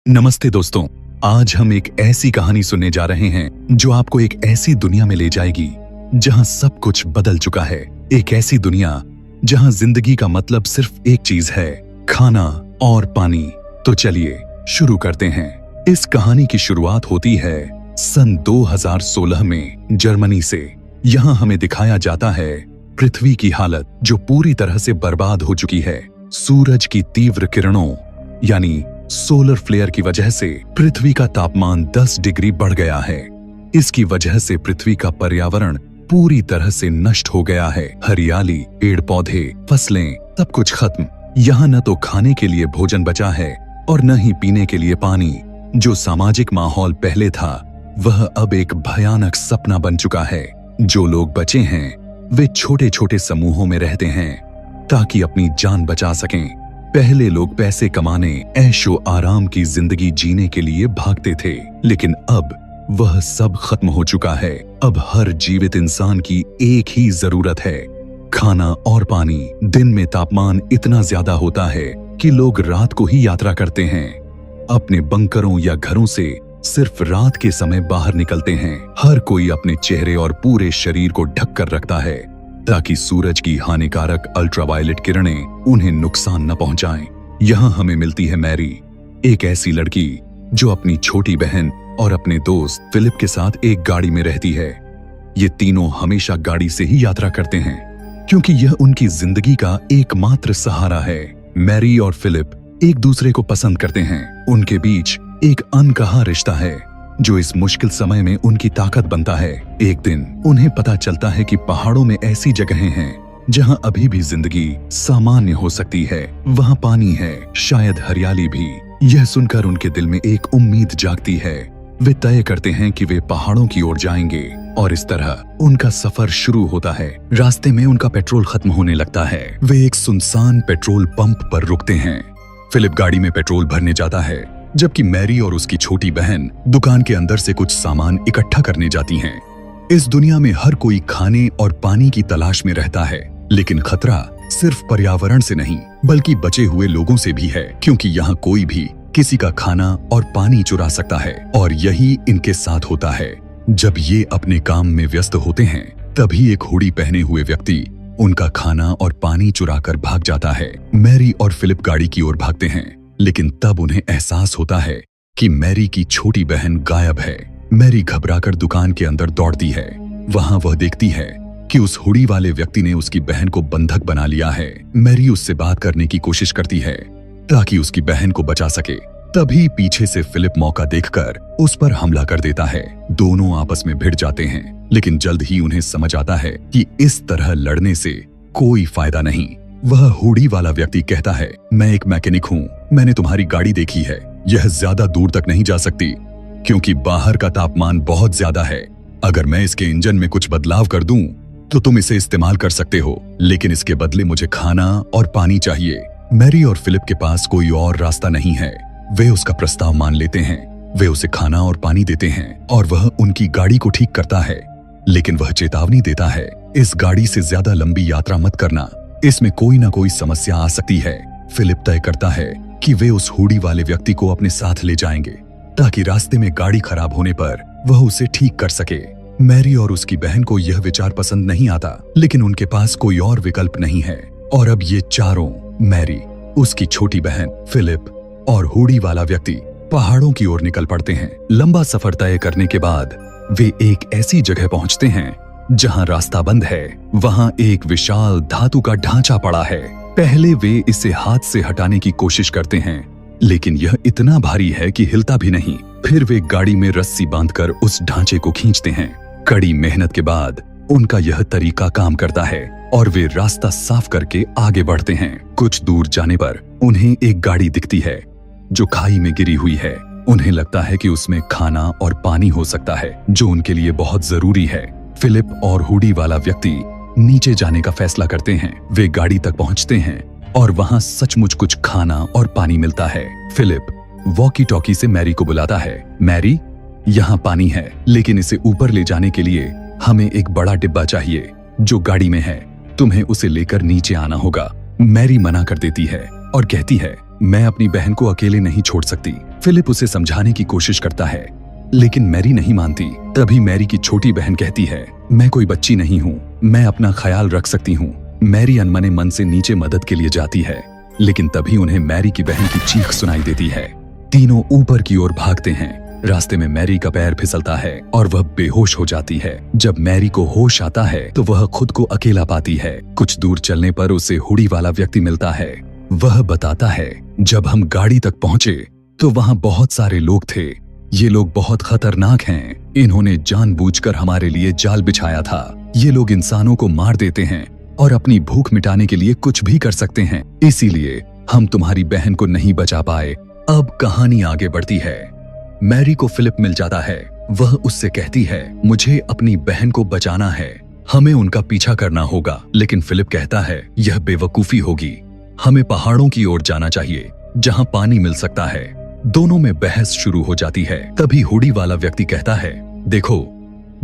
नमस्ते दोस्तों, आज हम एक ऐसी कहानी सुनने जा रहे हैं जो आपको एक ऐसी दुनिया में ले जाएगी जहां सब कुछ बदल चुका है। एक ऐसी दुनिया जहां जिंदगी का मतलब सिर्फ एक चीज है, खाना और पानी। तो चलिए शुरू करते हैं। इस कहानी की शुरुआत होती है सन 2016 में जर्मनी से। यहाँ हमें दिखाया जाता है पृथ्वी की हालत जो पूरी तरह से बर्बाद हो चुकी है। सूरज की तीव्र किरणों यानी सोलर फ्लेयर की वजह से पृथ्वी का तापमान 10 डिग्री बढ़ गया है। इसकी वजह से पृथ्वी का पर्यावरण पूरी तरह से नष्ट हो गया है। हरियाली, पेड़ पौधे, फसलें, सब कुछ खत्म। यहाँ न तो खाने के लिए भोजन बचा है और न ही पीने के लिए पानी। जो सामाजिक माहौल पहले था वह अब एक भयानक सपना बन चुका है। जो लोग बचे हैं वे छोटे छोटे समूहों में रहते हैं ताकि अपनी जान बचा सकें। पहले लोग पैसे कमाने, ऐशो आराम की जिंदगी जीने के लिए भागते थे, लेकिन अब वह सब खत्म हो चुका है। अब हर जीवित इंसान की एक ही जरूरत है, खाना और पानी। दिन में तापमान इतना ज्यादा होता है कि लोग रात को ही यात्रा करते हैं। अपने बंकरों या घरों से सिर्फ रात के समय बाहर निकलते हैं। हर कोई अपने चेहरे और पूरे शरीर को ढक कर रखता है ताकि सूरज की हानिकारक अल्ट्रावायलेट किरणें उन्हें नुकसान न पहुंचाएं। यहाँ हमें मिलती है मैरी, एक ऐसी लड़की जो अपनी छोटी बहन और अपने दोस्त फिलिप के साथ एक गाड़ी में रहती है। ये तीनों हमेशा गाड़ी से ही यात्रा करते हैं क्योंकि यह उनकी जिंदगी का एकमात्र सहारा है। मैरी और फिलिप एक दूसरे को पसंद करते हैं। उनके बीच एक अनकहा रिश्ता है जो इस मुश्किल समय में उनकी ताकत बनता है। एक दिन उन्हें पता चलता है कि पहाड़ों में ऐसी जगहें हैं जहां अभी भी जिंदगी सामान्य हो सकती है। वहां पानी है, शायद हरियाली भी। यह सुनकर उनके दिल में एक उम्मीद जागती है। वे तय करते हैं कि वे पहाड़ों की ओर जाएंगे और इस तरह उनका सफर शुरू होता है। रास्ते में उनका पेट्रोल खत्म होने लगता है। वे एक सुनसान पेट्रोल पंप पर रुकते हैं। फिलिप गाड़ी में पेट्रोल भरने जाता है जबकि मैरी और उसकी छोटी बहन दुकान के अंदर से कुछ सामान इकट्ठा करने जाती हैं। इस दुनिया में हर कोई खाने और पानी की तलाश में रहता है, लेकिन खतरा सिर्फ पर्यावरण से नहीं बल्कि बचे हुए लोगों से भी है, क्योंकि यहाँ कोई भी किसी का खाना और पानी चुरा सकता है। और यही इनके साथ होता है। जब ये अपने काम में व्यस्त होते हैं तभी एक हुडी पहने हुए व्यक्ति उनका खाना और पानी चुरा कर भाग जाता है। मैरी और फिलिप गाड़ी की ओर भागते हैं, लेकिन तब उन्हें एहसास होता है कि मैरी की छोटी बहन गायब है। मैरी घबराकर दुकान के अंदर दौड़ती है। वहां वह देखती है कि उस हुडी वाले व्यक्ति ने उसकी बहन को बंधक बना लिया है। मैरी उससे बात करने की कोशिश करती है ताकि उसकी बहन को बचा सके। तभी पीछे से फिलिप मौका देखकर उस पर हमला कर देता है। दोनों आपस में भिड़ जाते हैं, लेकिन जल्द ही उन्हें समझ आता है कि इस तरह लड़ने से कोई फायदा नहीं। वह हुडी वाला व्यक्ति कहता है, मैं एक मैकेनिक हूँ, मैंने तुम्हारी गाड़ी देखी है। यह ज्यादा दूर तक नहीं जा सकती क्योंकि बाहर का तापमान बहुत ज्यादा है। अगर मैं इसके इंजन में कुछ बदलाव कर दूं तो तुम इसे इस्तेमाल कर सकते हो, लेकिन इसके बदले मुझे खाना और पानी चाहिए। मैरी और फिलिप के पास कोई और रास्ता नहीं है। वे उसका प्रस्ताव मान लेते हैं। वे उसे खाना और पानी देते हैं और वह उनकी गाड़ी को ठीक करता है, लेकिन वह चेतावनी देता है, इस गाड़ी से ज्यादा लंबी यात्रा मत करना, इसमें कोई ना कोई समस्या आ सकती है। फिलिप तय करता है कि वे उस हुडी वाले व्यक्ति को अपने साथ ले जाएंगे ताकि रास्ते में गाड़ी खराब होने पर वह उसे ठीक कर सके। मैरी और उसकी बहन को यह विचार पसंद नहीं आता, लेकिन उनके पास कोई और विकल्प नहीं है। और अब ये चारों, मैरी, उसकी छोटी बहन, फिलिप और हुडी वाला व्यक्ति पहाड़ों की ओर निकल पड़ते हैं। लंबा सफर तय करने के बाद वे एक ऐसी जगह पहुंचते हैं जहां रास्ता बंद है। वहां एक विशाल धातु का ढांचा पड़ा है। पहले वे इसे हाथ से हटाने की कोशिश करते हैं, लेकिन यह इतना भारी है कि हिलता भी नहीं। फिर वे गाड़ी में रस्सी बांधकर उस ढांचे को खींचते हैं। कड़ी मेहनत के बाद उनका यह तरीका काम करता है और वे रास्ता साफ करके आगे बढ़ते हैं। कुछ दूर जाने पर उन्हें एक गाड़ी दिखती है जो खाई में गिरी हुई है। उन्हें लगता है कि उसमें खाना और पानी हो सकता है जो उनके लिए बहुत जरूरी है। फिलिप और हुडी वाला व्यक्ति नीचे जाने का फैसला करते हैं। वे गाड़ी तक पहुंचते हैं और वहां सचमुच कुछ खाना और पानी मिलता है। फिलिप वॉकी टॉकी से मैरी को बुलाता है, मैरी, यहाँ पानी है, लेकिन इसे ऊपर ले जाने के लिए हमें एक बड़ा डिब्बा चाहिए जो गाड़ी में है। तुम्हें उसे लेकर नीचे आना होगा। मैरी मना कर देती है और कहती है, मैं अपनी बहन को अकेले नहीं छोड़ सकती। फिलिप उसे समझाने की कोशिश करता है, लेकिन मैरी नहीं मानती। तभी मैरी की छोटी बहन कहती है, मैं कोई बच्ची नहीं हूँ, मैं अपना ख्याल रख सकती हूँ। मैरी अनमने मन से नीचे मदद के लिए जाती है, लेकिन तभी उन्हें मैरी की बहन की चीख सुनाई देती है। तीनों ऊपर की ओर भागते हैं। रास्ते में मैरी का पैर फिसलता है और वह बेहोश हो जाती है। जब मैरी को होश आता है तो वह खुद को अकेला पाती है। कुछ दूर चलने पर उसे हुडी वाला व्यक्ति मिलता है। वह बताता है, जब हम गाड़ी तक पहुंचे तो वहां बहुत सारे लोग थे। ये लोग बहुत खतरनाक हैं। इन्होंने जानबूझकर हमारे लिए जाल बिछाया था। ये लोग इंसानों को मार देते हैं और अपनी भूख मिटाने के लिए कुछ भी कर सकते हैं। इसीलिए हम तुम्हारी बहन को नहीं बचा पाए। अब कहानी आगे बढ़ती है। मैरी को फिलिप मिल जाता है। वह उससे कहती है, मुझे अपनी बहन को बचाना है, हमें उनका पीछा करना होगा। लेकिन फिलिप कहता है, यह बेवकूफी होगी, हमें पहाड़ों की ओर जाना चाहिए जहां पानी मिल सकता है। दोनों में बहस शुरू हो जाती है। तभी हुडी वाला व्यक्ति कहता है, देखो,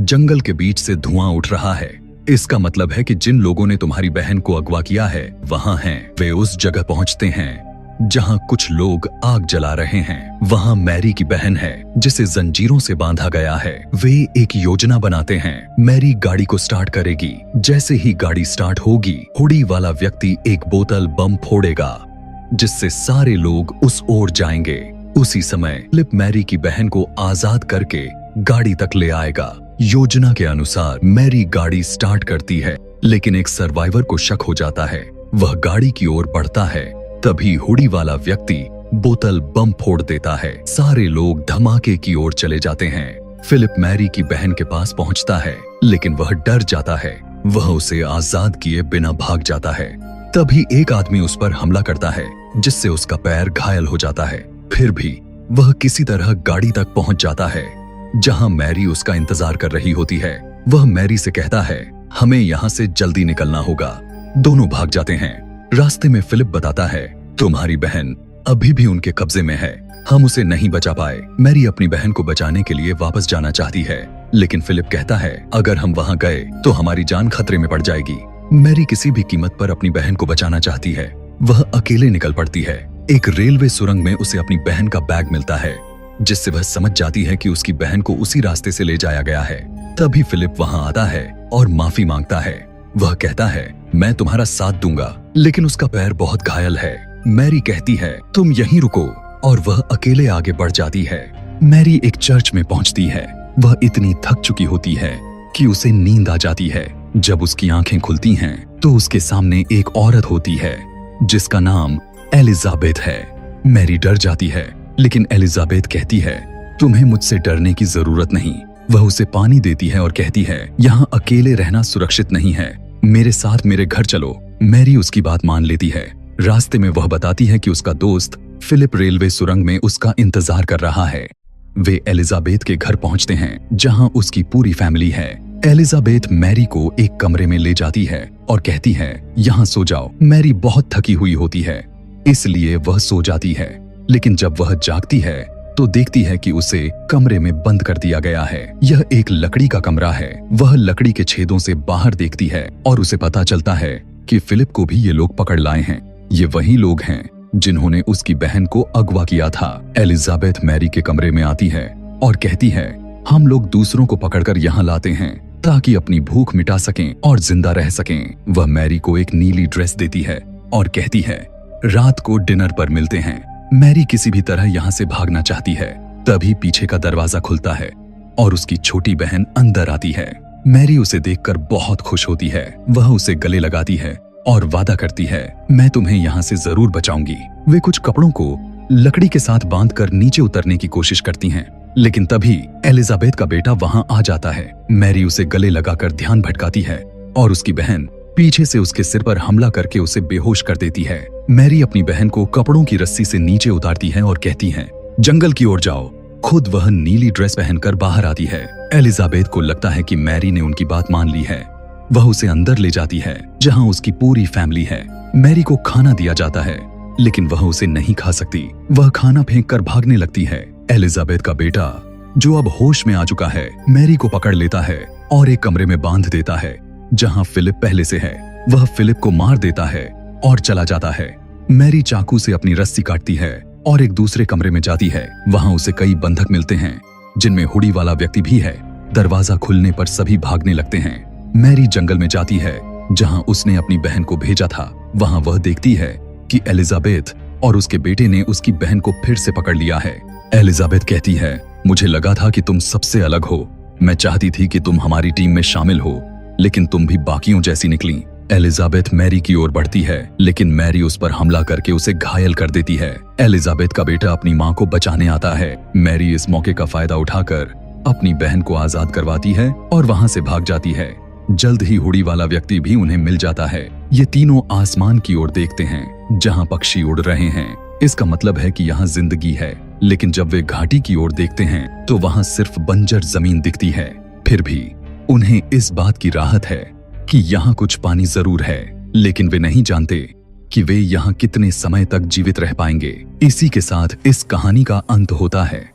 जंगल के बीच से धुआं उठ रहा है। इसका मतलब है कि जिन लोगों ने तुम्हारी बहन को अगवा किया है वहां हैं। वे उस जगह पहुंचते हैं जहां कुछ लोग आग जला रहे हैं। वहां मैरी की बहन है जिसे जंजीरों से बांधा गया है। वे एक योजना बनाते हैं। मैरी गाड़ी को स्टार्ट करेगी। जैसे ही गाड़ी स्टार्ट होगी, हुडी वाला व्यक्ति एक बोतल बम फोड़ेगा जिससे सारे लोग उस ओर जाएंगे। उसी समय फिलिप मैरी की बहन को आजाद करके गाड़ी तक ले आएगा। योजना के अनुसार मैरी गाड़ी स्टार्ट करती है, लेकिन एक सर्वाइवर को शक हो जाता है। वह गाड़ी की ओर बढ़ता है। तभी हुडी वाला व्यक्ति बोतल बम फोड़ देता है। सारे लोग धमाके की ओर चले जाते हैं। फिलिप मैरी की बहन के पास पहुंचता है, लेकिन वह डर जाता है। वह उसे आजाद किए बिना भाग जाता है। तभी एक आदमी उस पर हमला करता है, जिससे उसका पैर घायल हो जाता है। फिर भी वह किसी तरह गाड़ी तक पहुंच जाता है, जहां मैरी उसका इंतजार कर रही होती है। वह मैरी से कहता है, हमें यहाँ से जल्दी निकलना होगा। दोनों भाग जाते हैं। रास्ते में फिलिप बताता है, तुम्हारी बहन अभी भी उनके कब्जे में है, हम उसे नहीं बचा पाए। मैरी अपनी बहन को बचाने के लिए वापस जाना चाहती है, लेकिन फिलिप कहता है, अगर हम वहां गए तो हमारी जान खतरे में पड़ जाएगी। मैरी किसी भी कीमत पर अपनी बहन को बचाना चाहती है। वह अकेले निकल पड़ती है। एक रेलवे सुरंग में उसे अपनी बहन का बैग मिलता है, जिससे वह समझ जाती है कि उसकी बहन को उसी रास्ते से ले जाया गया है। तभी फिलिप वहां आता है और माफी मांगता है। वह कहता है, मैं तुम्हारा साथ दूंगा, लेकिन उसका पैर बहुत घायल है। मैरी कहती है, तुम यहीं रुको, और वह अकेले आगे बढ़ जाती है। मैरी एक चर्च में पहुंचती है। वह इतनी थक चुकी होती है कि उसे नींद आ जाती है। जब उसकी आंखें खुलती हैं, तो उसके सामने एक औरत होती है जिसका नाम एलिजाबेथ है। मैरी डर जाती है, लेकिन एलिजाबेथ कहती है, तुम्हें मुझसे डरने की जरूरत नहीं। वह उसे पानी देती है और कहती है, यहाँ अकेले रहना सुरक्षित नहीं है, मेरे साथ मेरे घर चलो। मैरी उसकी बात मान लेती है। रास्ते में वह बताती है कि उसका दोस्त फिलिप रेलवे सुरंग में उसका इंतजार कर रहा है। वे एलिजाबेथ के घर पहुंचते हैं, जहां उसकी पूरी फैमिली है। एलिजाबेथ मैरी को एक कमरे में ले जाती है और कहती है, यहाँ सो जाओ। मैरी बहुत थकी हुई होती है, इसलिए वह सो जाती है। लेकिन जब वह जागती है तो देखती है कि उसे कमरे में बंद कर दिया गया है। यह एक लकड़ी का कमरा है। वह लकड़ी के छेदों से बाहर देखती है और उसे पता चलता है कि फिलिप को भी ये लोग पकड़ लाए हैं। ये वही लोग हैं जिन्होंने उसकी बहन को अगवा किया था। एलिजाबेथ मैरी के कमरे में आती है और कहती है, हम लोग दूसरों को पकड़कर यहाँ लाते हैं ताकि अपनी भूख मिटा सकें और जिंदा रह सकें। वह मैरी को एक नीली ड्रेस देती है और कहती है, रात को डिनर पर मिलते हैं। मैरी किसी भी तरह यहाँ से भागना चाहती है। तभी पीछे का दरवाजा खुलता है और उसकी छोटी बहन अंदर आती है। मैरी उसे देखकर बहुत खुश होती है। वह उसे गले लगाती है और वादा करती है, मैं तुम्हें यहाँ से जरूर बचाऊंगी। वे कुछ कपड़ों को लकड़ी के साथ बांधकर नीचे उतरने की कोशिश करती हैं, लेकिन तभी एलिजाबेथ का बेटा वहां आ जाता है। मैरी उसे गले लगाकर ध्यान भटकाती है और उसकी बहन पीछे से उसके सिर पर हमला करके उसे बेहोश कर देती है। मैरी अपनी बहन को कपड़ों की रस्सी से नीचे उतारती है और कहती है, जंगल की ओर जाओ। खुद वह नीली ड्रेस पहनकर बाहर आती है। एलिजाबेथ को लगता है कि मैरी ने उनकी बात मान ली है। वह उसे अंदर ले जाती है जहां उसकी पूरी फैमिली है। मैरी को खाना दिया जाता है, लेकिन वह उसे नहीं खा सकती। वह खाना फेंक कर भागने लगती है। एलिजाबेथ का बेटा, जो अब होश में आ चुका है, मैरी को पकड़ लेता है और एक कमरे में बांध देता है जहां फिलिप पहले से है। वह फिलिप को मार देता है और चला जाता है। मैरी चाकू से अपनी रस्सी काटती है और एक दूसरे कमरे में जाती है। वहां उसे कई बंधक मिलते हैं, जिनमें हुडी वाला व्यक्ति भी है। दरवाजा खुलने पर सभी भागने लगते हैं। मैरी जंगल में जाती है जहां उसने अपनी बहन को भेजा था। वहां वह देखती है कि एलिजाबेथ और उसके बेटे ने उसकी बहन को फिर से पकड़ लिया है। एलिजाबेथ कहती है, मुझे लगा था कि तुम सबसे अलग हो। मैं चाहती थी कि तुम हमारी टीम में शामिल हो, लेकिन तुम भी बाकियों जैसी निकली। एलिजाबेथ मैरी की ओर बढ़ती है, लेकिन मैरी उस पर हमला करके उसे घायल कर देती है। एलिजाबेथ का बेटा अपनी मां को बचाने आता है। मैरी इस मौके का फायदा उठाकर अपनी बहन को आजाद करवाती है और वहां से भाग जाती है। जल्द ही हुडी वाला व्यक्ति भी उन्हें मिल जाता है। ये तीनों आसमान की ओर देखते हैं जहां पक्षी उड़ रहे हैं। इसका मतलब है कि यहाँ जिंदगी है, लेकिन जब वे घाटी की ओर देखते हैं तो वहां सिर्फ बंजर जमीन दिखती है। फिर भी उन्हें इस बात की राहत है कि यहाँ कुछ पानी जरूर है, लेकिन वे नहीं जानते कि वे यहाँ कितने समय तक जीवित रह पाएंगे। इसी के साथ इस कहानी का अंत होता है।